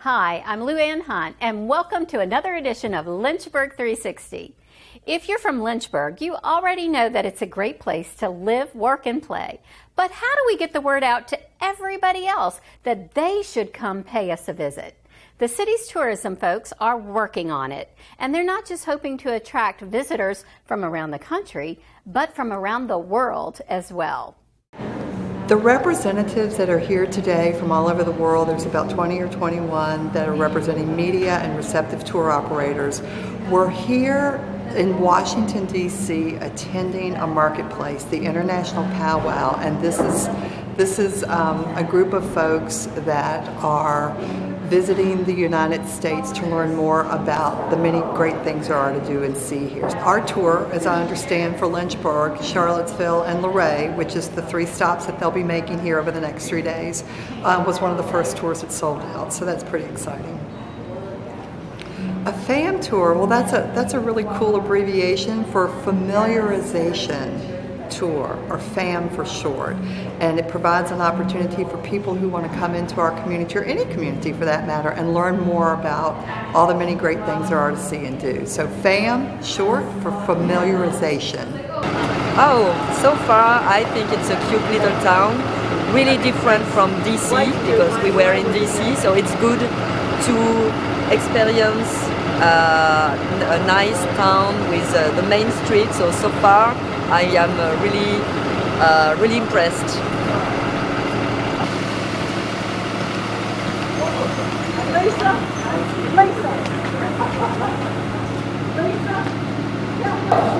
Hi, I'm Lou Ann Hunt, and welcome to another edition of Lynchburg 360. If you're from Lynchburg, you already know that it's a great place to live, work, and play. But how do we get the word out to everybody else that they should come pay us a visit? The city's tourism folks are working on it, and they're not just hoping to attract visitors from around the country, but from around the world as well. The representatives that are here today from all over the world, there's about 20 or 21 that are representing media and receptive tour operators, were here in Washington, D.C. attending a marketplace, the International Powwow, and this is a group of folks that are visiting the United States to learn more about the many great things there are to do and see here. Our tour, as I understand, for Lynchburg, Charlottesville, and Luray, which is the 3 stops that they'll be making here over the next 3 days, was one of the first tours that sold out, so that's pretty exciting. A FAM tour, well, that's a really cool abbreviation for familiarization tour, or FAM for short, and it provides an opportunity for people who want to come into our community, or any community for that matter, and learn more about all the many great things there are to see and do. So FAM, short for familiarization. Oh, so far I think it's a cute little town, really different from DC, because we were in DC, so it's good to experience a nice town with the main street. So far I am really impressed.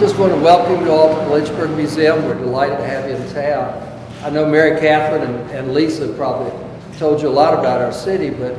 Just want to welcome you all to the Lynchburg Museum. We're delighted to have you in town. I know Mary Catherine and Lisa probably told you a lot about our city, but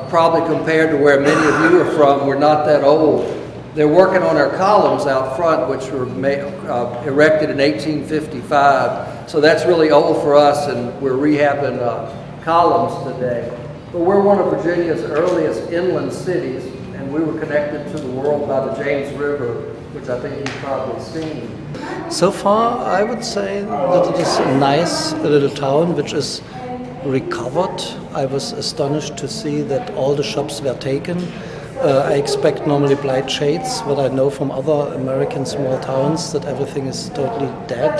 probably compared to where many of you are from, we're not that old. They're working on our columns out front, which were erected in 1855. So that's really old for us, and we're rehabbing columns today. But we're one of Virginia's earliest inland cities, and we were connected to the world by the James River, which I think you've probably seen. So far, I would say that it is a nice little town which is recovered. I was astonished to see that all the shops were taken. I expect normally blind shades, what I know from other American small towns, that everything is totally dead.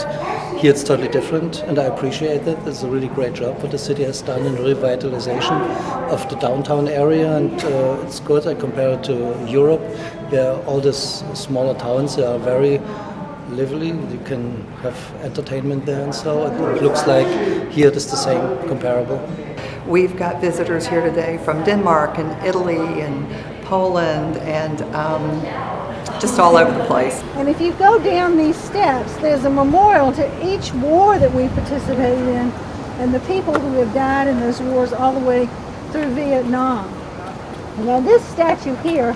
Here it's totally different, and I appreciate that. It's a really great job what the city has done in revitalization of the downtown area, and it's good. I compare it to Europe, where all these smaller towns are very lively. You can have entertainment there, and so it looks like here it is the same, comparable. We've got visitors here today from Denmark and Italy and Poland and just all over the place. And if you go down these steps, there's a memorial to each war that we participated in and the people who have died in those wars all the way through Vietnam. Now this statue here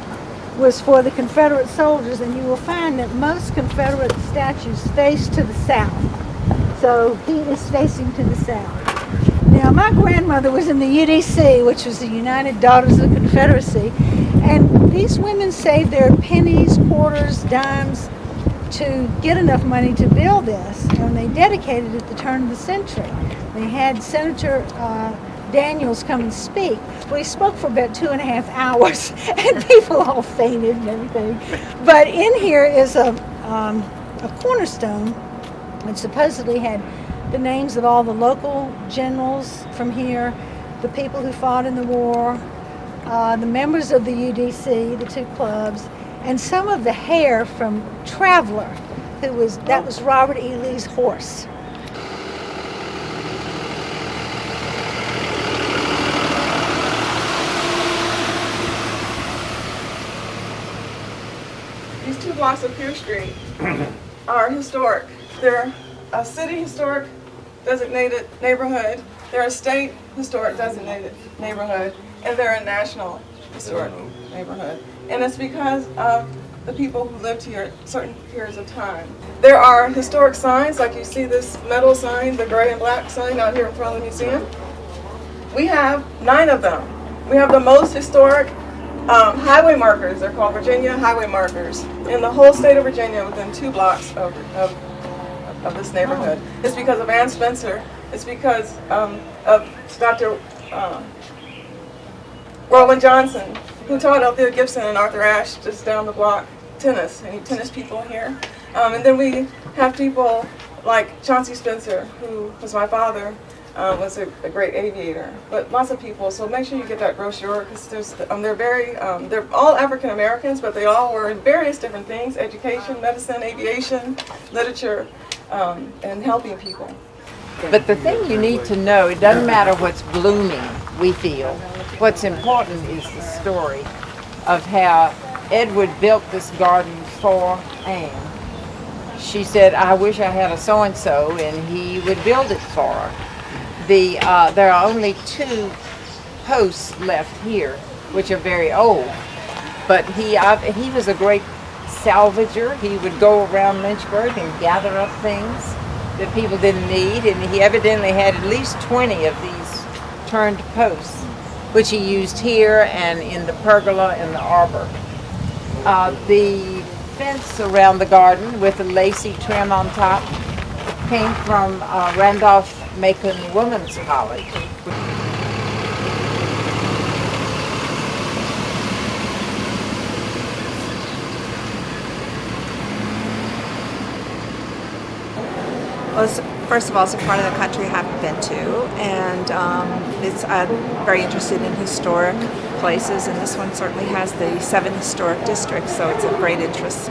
was for the Confederate soldiers, and you will find that most Confederate statues face to the south. So he is facing to the south. Now my grandmother was in the UDC, which was the United Daughters of the Confederacy, and these women saved their pennies, quarters, dimes to get enough money to build this, and they dedicated it at the turn of the century. They had Senator Daniels come and speak. Well, he spoke for about 2.5 hours, and people all fainted and everything. But in here is a cornerstone, which supposedly had the names of all the local generals from here, the people who fought in the war, the members of the UDC, the 2 clubs, and some of the hair from Traveler, that was Robert E. Lee's horse. These 2 blocks of Pier Street are historic. They're a city historic designated neighborhood, they're a state historic designated neighborhood, and they're a national historic neighborhood. And it's because of the people who lived here at certain periods of time. There are historic signs, like you see this metal sign, the gray and black sign out here in front of the museum. We have 9 of them. We have the most historic highway markers. They're called Virginia highway markers in the whole state of Virginia within 2 blocks of this neighborhood. It's because of Ann Spencer. It's because of Dr. Roland Johnson, who taught Althea Gibson and Arthur Ashe just down the block tennis, any tennis people here. And then we have people like Chauncey Spencer, who was my father, was a great aviator, but lots of people. So make sure you get that brochure, because they're all African Americans, but they all were in various different things: education, medicine, aviation, literature, and helping people. But the thing you need to know, it doesn't matter what's blooming, we feel. What's important is the story of how Edward built this garden for Anne. She said, I wish I had a so-and-so, and he would build it for her. There are only 2 posts left here, which are very old. But he was a great salvager. He would go around Lynchburg and gather up things that people didn't need, and he evidently had at least 20 of these turned posts, which he used here and in the pergola and the arbor. The fence around the garden with a lacy trim on top came from Randolph-Macon Women's College. Well, first of all, it's a part of the country I haven't been to, and I'm very interested in historic places, and this one certainly has the 7 historic districts, so it's of great interest.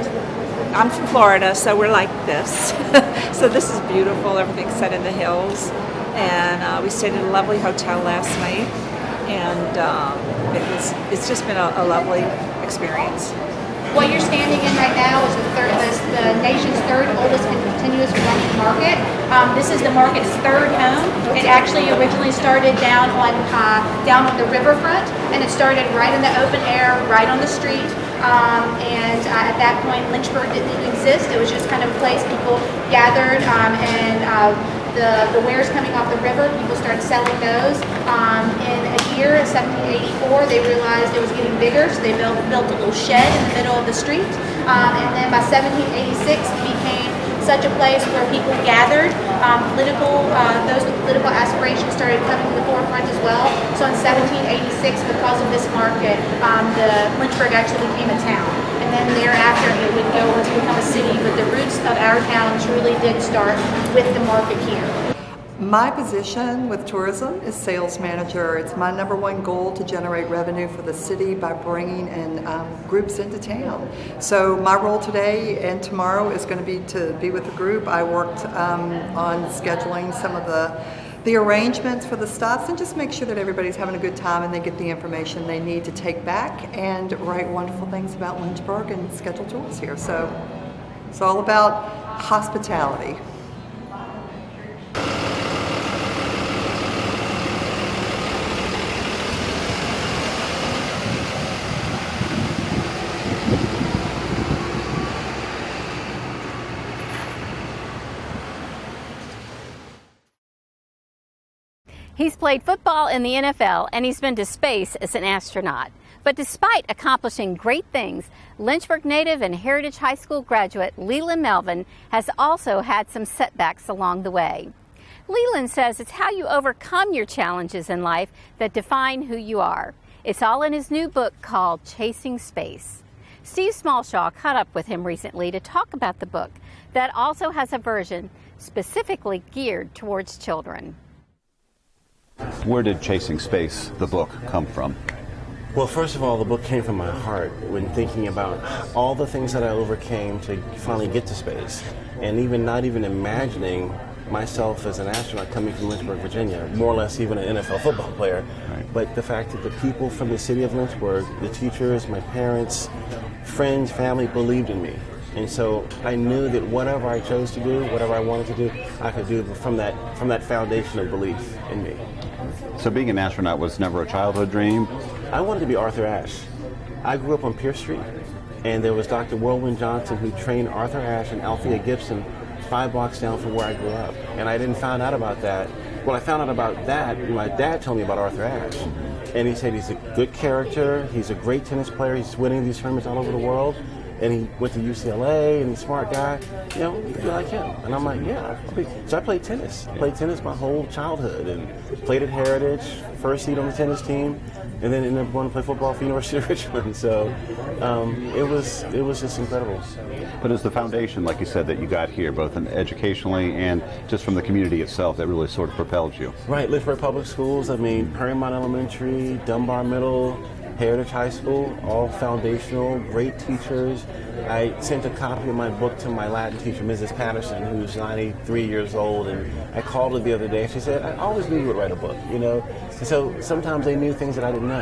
I'm from Florida, so we're like this. So this is beautiful. Everything's set in the hills, and we stayed at a lovely hotel last night, and it's just been a lovely experience. What you're standing in right now is the nation's 3rd oldest continuous running market. This is the market's 3rd home. It actually originally started down on the riverfront, and it started right in the open air, right on the street. At that point, Lynchburg didn't even exist. It was just kind of a place people gathered, the wares coming off the river, people started selling those. In a year, in 1784, they realized it was getting bigger, so they built a little shed in the middle of the street. And then by 1786, it became such a place where people gathered. Those political aspirations started coming to the forefront as well. So in 1786, because of this market, Lynchburg actually became a town. And then thereafter, it would go on to become a city. But the roots of our town truly did start with the market here. My position with tourism is sales manager. It's my number 1 goal to generate revenue for the city by bringing in groups into town. So my role today and tomorrow is going to be with the group. I worked on scheduling some of the arrangements for the stops and just make sure that everybody's having a good time and they get the information they need to take back and write wonderful things about Lynchburg and schedule tours here. So it's all about hospitality. He's played football in the NFL, and he's been to space as an astronaut. But despite accomplishing great things, Lynchburg native and Heritage High School graduate Leland Melvin has also had some setbacks along the way. Leland says it's how you overcome your challenges in life that define who you are. It's all in his new book called Chasing Space. Steve Smallshaw caught up with him recently to talk about the book that also has a version specifically geared towards children. Where did Chasing Space, the book, come from? Well, first of all, the book came from my heart when thinking about all the things that I overcame to finally get to space, and not even imagining myself as an astronaut coming from Lynchburg, Virginia, more or less even an NFL football player. Right. But the fact that the people from the city of Lynchburg, the teachers, my parents, friends, family believed in me. And so I knew that whatever I chose to do, whatever I wanted to do, I could do from that foundation of belief in me. So being an astronaut was never a childhood dream? I wanted to be Arthur Ashe. I grew up on Pierce Street, and there was Dr. Roland Johnson who trained Arthur Ashe and Althea Gibson 5 blocks down from where I grew up. And I didn't find out about that. Well, I found out about that when my dad told me about Arthur Ashe. And he said he's a good character, he's a great tennis player, he's winning these tournaments all over the world. and he went to UCLA, and he's a smart guy, you know, you be like him. And I'm like, yeah. So I played tennis. I played tennis my whole childhood, and played at Heritage, first seed on the tennis team, and then ended up going to play football for University of Richmond. So it was just incredible. But it's the foundation, like you said, that you got here, both educationally and just from the community itself, that really sort of propelled you. Right, Lynchburg Public Schools, I mean, Perrymont Elementary, Dunbar Middle, Heritage High School, all foundational, great teachers. I sent a copy of my book to my Latin teacher, Mrs. Patterson, who's 93 years old, and I called her the other day. She said, I always knew you would write a book, you know. And so sometimes they knew things that I didn't know,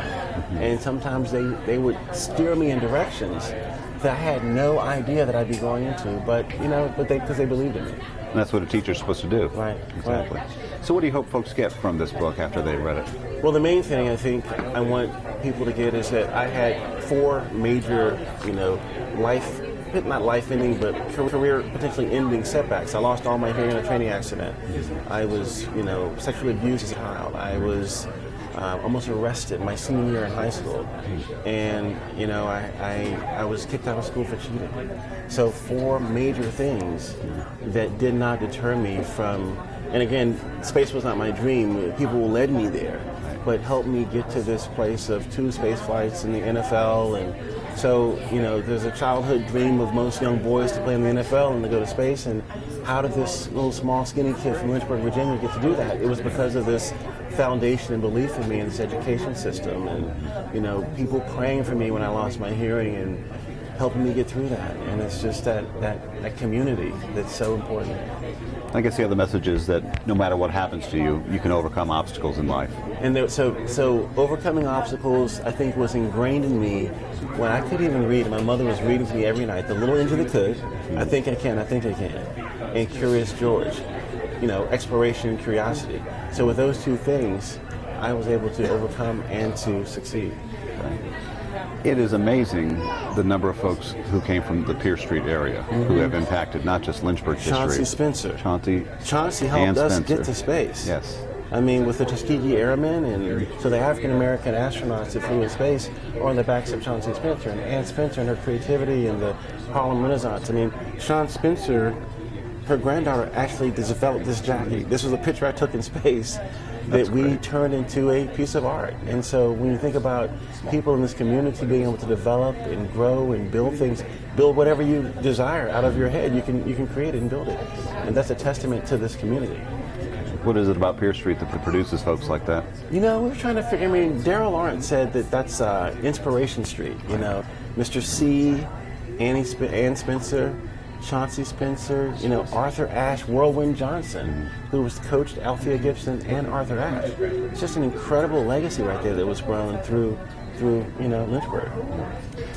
and sometimes they would steer me in directions that I had no idea that I'd be going into, but you know, because they believed in me. And that's what a teacher's supposed to do. Right. Exactly. Right. So what do you hope folks get from this book after they read it? Well, the main thing I think I want people to get is that I had 4 major, you know, not life-ending, but career potentially ending setbacks. I lost all my hearing in a training accident. I was, you know, sexually abused as a child. I was almost arrested my senior year in high school, and you know, I was kicked out of school for cheating. So 4 major things that did not deter me from, and again, space was not my dream. People led me there, but helped me get to this place of 2 space flights in the NFL. And so, you know, there's a childhood dream of most young boys to play in the NFL and to go to space. And how did this little small skinny kid from Lynchburg, Virginia get to do that? It was because of this foundation and belief in me in this education system, and you know, people praying for me when I lost my hearing and helping me get through that. And it's just that community that's so important. I guess the other message is that no matter what happens to you, you can overcome obstacles in life. And so overcoming obstacles, I think, was ingrained in me when I couldn't even read. My mother was reading to me every night, The Little Engine That Could, I Think I Can, I Think I Can, and Curious George, you know, exploration and curiosity. So with those 2 things, I was able to overcome and to succeed. It is amazing the number of folks who came from the Pierce Street area who have impacted not just Lynchburg history. Chauncey Spencer. Chauncey helped us get to space. Yes. I mean, with the Tuskegee Airmen, and so the African-American astronauts that flew in space are on the backs of Chauncey Spencer, and Ann Spencer and her creativity and the Harlem Renaissance. I mean, Sean Spencer, her granddaughter actually developed this jacket. This was a picture I took in space that we turned into a piece of art. And so when you think about people in this community being able to develop and grow and build things, build whatever you desire out of your head, you can create it and build it. And that's a testament to this community. What is it about Pierce Street that produces folks like that? You know, we were trying to figure, I mean, Darryl Lawrence said that that's Inspiration Street, you know. Mr. C, Ann Spencer, Chauncey Spencer, you know, Arthur Ashe, Whirlwind Johnson, who was coached Althea Gibson and Arthur Ashe. It's just an incredible legacy right there that was grown through you know, Lynchburg.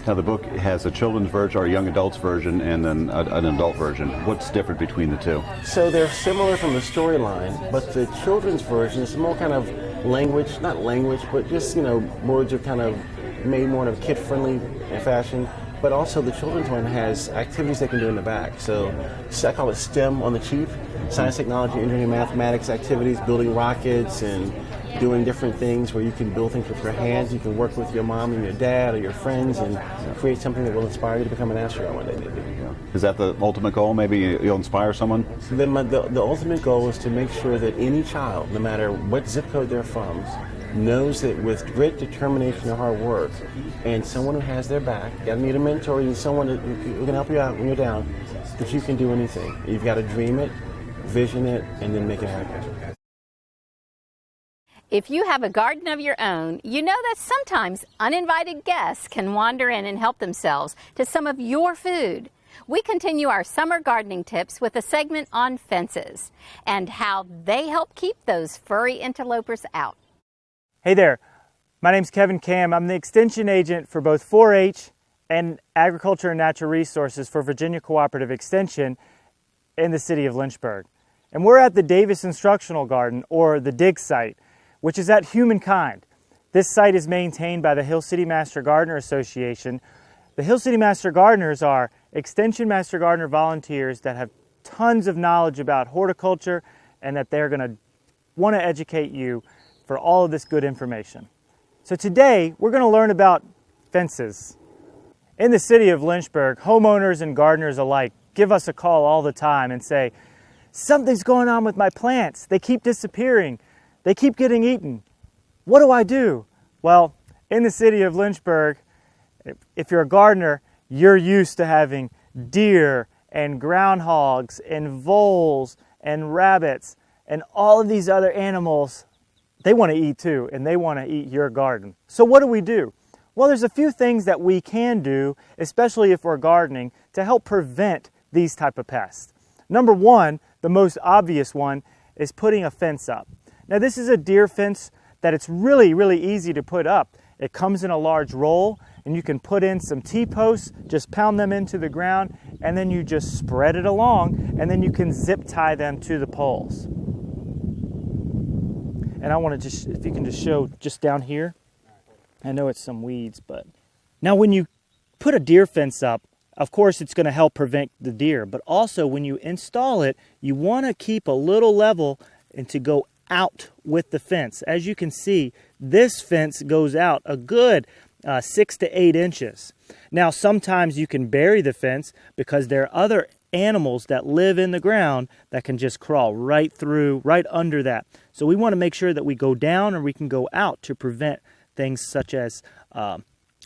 Now the book has a children's version or a young adult's version and then an adult version. What's different between the 2? So they're similar from the storyline, but the children's version is more kind of language, not language, but just, you know, words are kind of made more in a kid-friendly fashion. But also the children's one has activities they can do in the back. So I call it STEM on the cheap: science, technology, engineering, mathematics activities, building rockets and doing different things where you can build things with your hands. You can work with your mom and your dad or your friends and create something that will inspire you to become an astronaut one day, maybe. Is that the ultimate goal? Maybe you'll inspire someone? Then the ultimate goal is to make sure that any child, no matter what zip code they're from, knows that with grit, determination, and hard work, and someone who has their back, you gotta need a mentor, you need someone who can help you out when you're down, that you can do anything. You've got to dream it, vision it, and then make it happen. If you have a garden of your own, you know that sometimes uninvited guests can wander in and help themselves to some of your food. We continue our summer gardening tips with a segment on fences and how they help keep those furry interlopers out. Hey there, my name's Kevin Cam. I'm the extension agent for both 4-H and Agriculture and Natural Resources for Virginia Cooperative Extension in the city of Lynchburg. And we're at the Davis Instructional Garden, or the dig site, which is at Humankind. This site is maintained by the Hill City Master Gardener Association. The Hill City Master Gardeners are Extension Master Gardener volunteers that have tons of knowledge about horticulture and that they're going to want to educate you for all of this good information. So today we're going to learn about fences. In the city of Lynchburg, homeowners and gardeners alike give us a call all the time and say, something's going on with my plants. They keep disappearing. They keep getting eaten. What do I do? Well, in the city of Lynchburg, if you're a gardener, you're used to having deer and groundhogs and voles and rabbits and all of these other animals. They want to eat too, and they want to eat your garden. So what do? Well, there's a few things that we can do, especially if we're gardening, to help prevent these type of pests. Number one, the most obvious one, is putting a fence up. Now this is a deer fence that it's really easy to put up. It comes in a large roll, and you can put in some T-posts, just pound them into the ground, and then you just spread it along, and then you can zip tie them to the poles. And I want to just, if you can just show just down here. I know it's some weeds, but now when you put a deer fence up, of course it's going to help prevent the deer, but also when you install it, you want to keep a little level and to go out with the fence. As you can see, this fence goes out a good 6 to 8 inches. Now sometimes you can bury the fence because there are other animals that live in the ground that can just crawl right through, right under that. So we want to make sure that we go down or we can go out to prevent things such as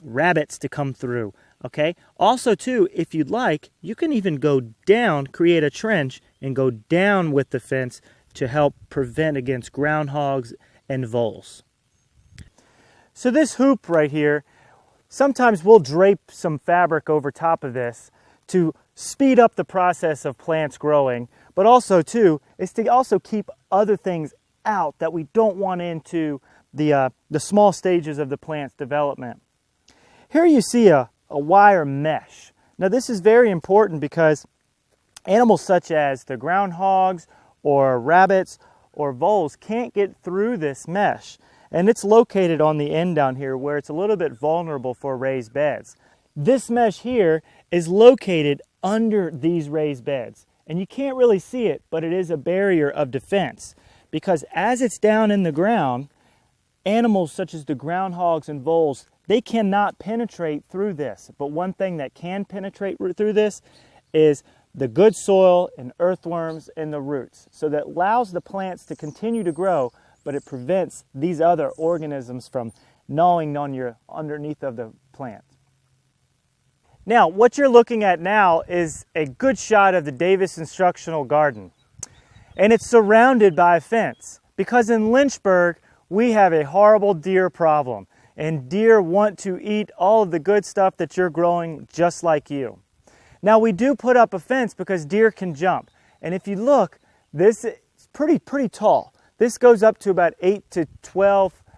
rabbits to come through. Okay. Also too, if you'd like, you can even go down, create a trench and go down with the fence to help prevent against groundhogs and voles. So this hoop right here, sometimes we'll drape some fabric over top of this to speed up the process of plants growing, but also too is to also keep other things out that we don't want into the small stages of the plant's development. Here you see a wire mesh. Now this is very important because animals such as the groundhogs or rabbits or voles can't get through this mesh, and it's located on the end down here where it's a little bit vulnerable for raised beds. This mesh here is located under these raised beds, and you can't really see it, but it is a barrier of defense because as it's down in the ground, animals such as the groundhogs and voles, they cannot penetrate through this. But one thing that can penetrate through this is the good soil and earthworms in the roots. So that allows the plants to continue to grow, but it prevents these other organisms from gnawing on your underneath of the plant. Now, what you're looking at now is a good shot of the Davis Instructional Garden. And it's surrounded by a fence because in Lynchburg, we have a horrible deer problem. And deer want to eat all of the good stuff that you're growing just like you. Now we do put up a fence because deer can jump. And if you look, this is pretty tall. This goes up to about 8 to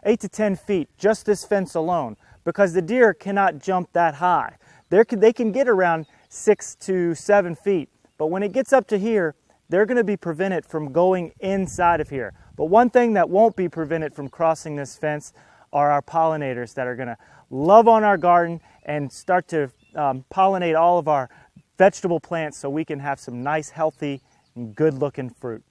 10 feet, just this fence alone, because the deer cannot jump that high. They can get around 6 to 7 feet, but when it gets up to here, they're going to be prevented from going inside of here. But one thing that won't be prevented from crossing this fence are our pollinators that are going to love on our garden and start to pollinate all of our vegetable plants so we can have some nice, healthy, and good-looking fruit.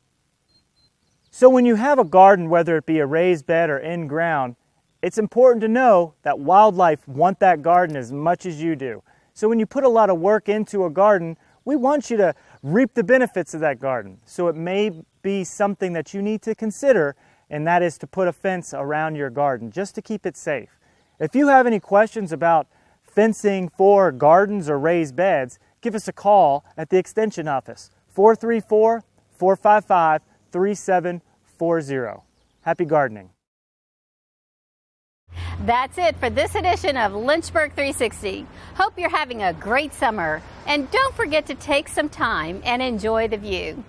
So when you have a garden, whether it be a raised bed or in ground, it's important to know that wildlife want that garden as much as you do. So when you put a lot of work into a garden, we want you to reap the benefits of that garden. So it may be something that you need to consider, and that is to put a fence around your garden just to keep it safe. If you have any questions about fencing for gardens or raised beds, give us a call at the Extension office, 434-455-3740. Happy gardening. That's it for this edition of Lynchburg 360. Hope you're having a great summer, and don't forget to take some time and enjoy the view.